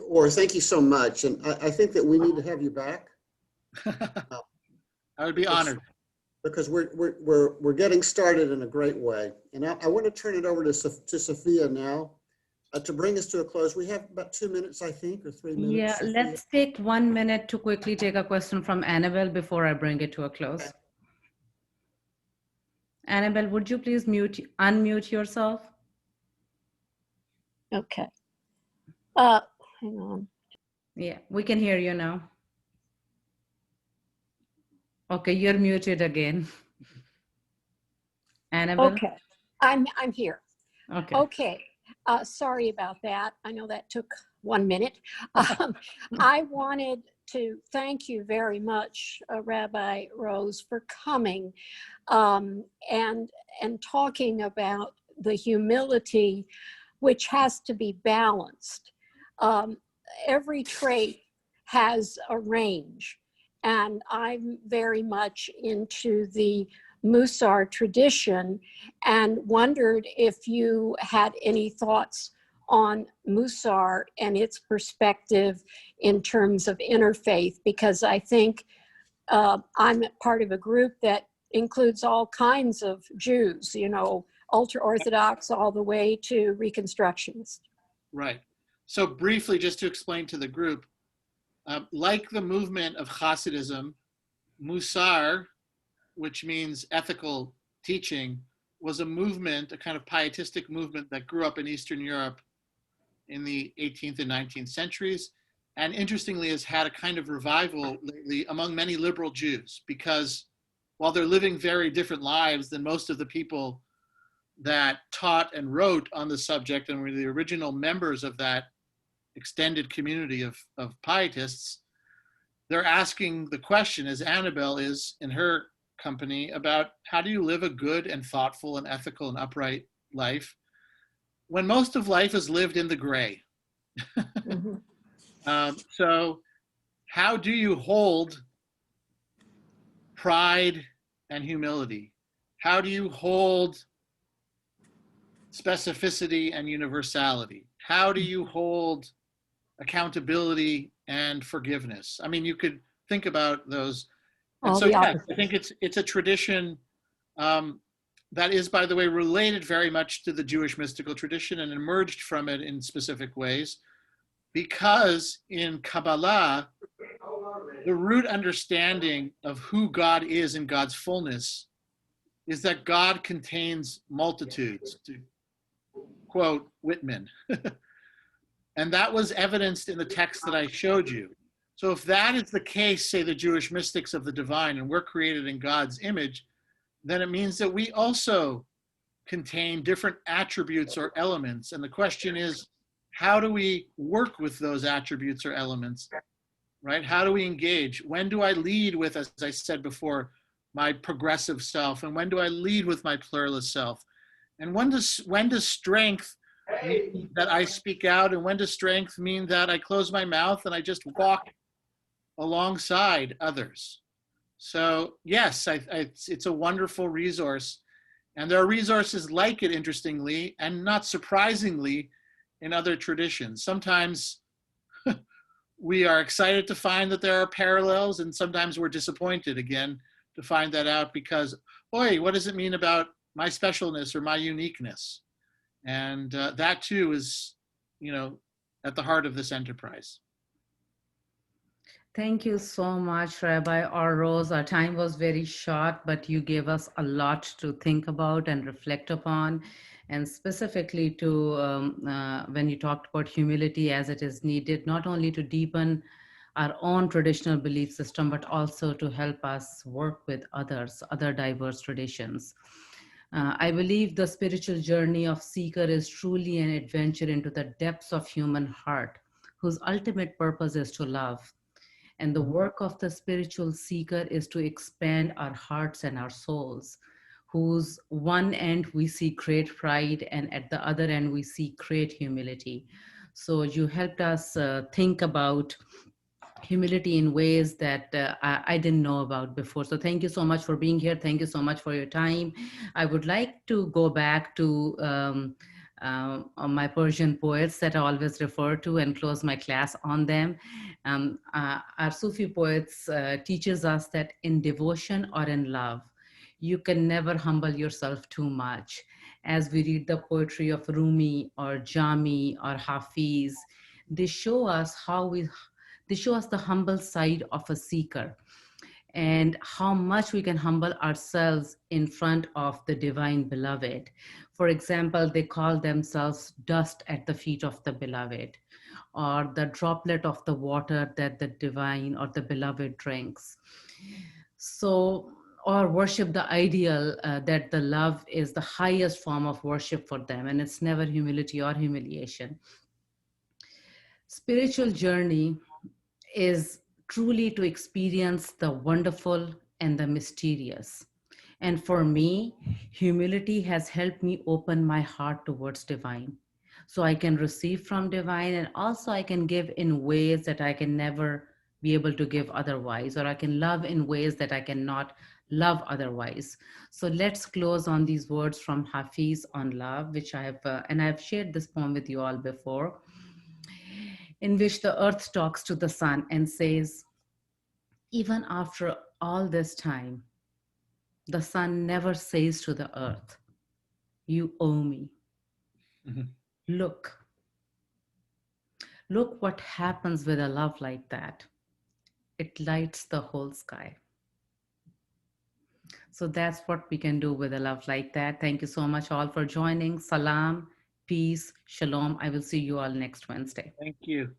[SPEAKER 2] Or thank you so much. And I think that we need to have you back.
[SPEAKER 3] I would be honored.
[SPEAKER 2] Because we're getting started in a great way. And I want to turn it over to Sophia now to bring us to a close. We have about 2 minutes, I think, or 3 minutes.
[SPEAKER 1] Yeah,
[SPEAKER 2] Sophia.
[SPEAKER 1] let's take 1 minute to quickly take a question from Annabelle before I bring it to a close.
[SPEAKER 2] Okay.
[SPEAKER 1] Annabelle, would you please unmute yourself?
[SPEAKER 7] Okay. Hang on.
[SPEAKER 1] Yeah, we can hear you now. Okay, you're muted again. Annabelle?
[SPEAKER 7] Okay. I'm here.
[SPEAKER 1] Okay.
[SPEAKER 7] Okay. Sorry about that. I know that took 1 minute. I wanted to thank you very much, Rabbi Rose, for coming and talking about the humility, which has to be balanced. Every trait has a range, and I'm very much into the Musar tradition, and wondered if you had any thoughts on Musar and its perspective in terms of interfaith, because I think I'm part of a group that includes all kinds of Jews, you know, ultra-Orthodox all the way to Reconstructionists.
[SPEAKER 3] Right. So briefly, just to explain to the group, like the movement of Hasidism, Musar, which means ethical teaching, was a movement, a kind of pietistic movement that grew up in Eastern Europe in the 18th and 19th centuries, and interestingly has had a kind of revival lately among many liberal Jews, because while they're living very different lives than most of the people that taught and wrote on the subject and were the original members of that extended community of pietists, they're asking the question, as Annabelle is in her company, about how do you live a good and thoughtful and ethical and upright life when most of life is lived in the gray.
[SPEAKER 7] Mm-hmm.
[SPEAKER 3] So how do you hold pride and humility? How do you hold specificity and universality? How do you hold accountability and forgiveness? I mean, you could think about those. And so, yeah, I think it's a tradition that is, by the way, related very much to the Jewish mystical tradition and emerged from it in specific ways, because in Kabbalah, the root understanding of who God is in God's fullness is that God contains multitudes, to quote Whitman. And that was evidenced in the text that I showed you. So if that is the case, say the Jewish mystics of the divine, and we're created in God's image, then it means that we also contain different attributes or elements. And the question is, how do we work with those attributes or elements, right? How do we engage? When do I lead with, as I said before, my progressive self? And when do I lead with my pluralist self? And when does strength mean that I speak out, and when does strength mean that I close my mouth and I just walk alongside others? So yes, it's a wonderful resource. And there are resources like it, interestingly, and not surprisingly, in other traditions. Sometimes we are excited to find that there are parallels, and sometimes we're disappointed again to find that out because, oi, what does it mean about my specialness or my uniqueness? And that too is, at the heart of this enterprise.
[SPEAKER 1] Thank you so much, Rabbi Or Rose. Our time was very short, but you gave us a lot to think about and reflect upon. And specifically to when you talked about humility as it is needed, not only to deepen our own traditional belief system, but also to help us work with others, other diverse traditions. I believe the spiritual journey of seeker is truly an adventure into the depths of human heart, whose ultimate purpose is to love. And the work of the spiritual seeker is to expand our hearts and our souls, whose one end we see great pride, and at the other end we see great humility. So you helped us think about humility in ways that I didn't know about before. So thank you so much for being here. Thank you so much for your time. I would like to go back to my Persian poets that I always refer to and close my class on them. Our Sufi poets teaches us that in devotion or in love, you can never humble yourself too much. As we read the poetry of Rumi or Jami or Hafiz, they show us they show us the humble side of a seeker and how much we can humble ourselves in front of the divine beloved. For example, they call themselves dust at the feet of the beloved, or the droplet of the water that the divine or the beloved drinks. So, or worship the ideal that the love is the highest form of worship for them, and it's never humility or humiliation. Spiritual journey is truly to experience the wonderful and the mysterious. And for me, humility has helped me open my heart towards divine. So I can receive from divine, and also I can give in ways that I can never be able to give otherwise, or I can love in ways that I cannot love otherwise. So let's close on these words from Hafiz on love, which I have, and I've shared this poem with you all before, in which the earth talks to the sun and says, even after all this time, the sun never says to the earth, you owe me.
[SPEAKER 3] Mhm.
[SPEAKER 1] Look, look what happens with a love like that. It lights the whole sky. So that's what we can do with a love like that. Thank you so much all for joining. Salam, peace, shalom. I will see you all next Wednesday.
[SPEAKER 3] Thank you.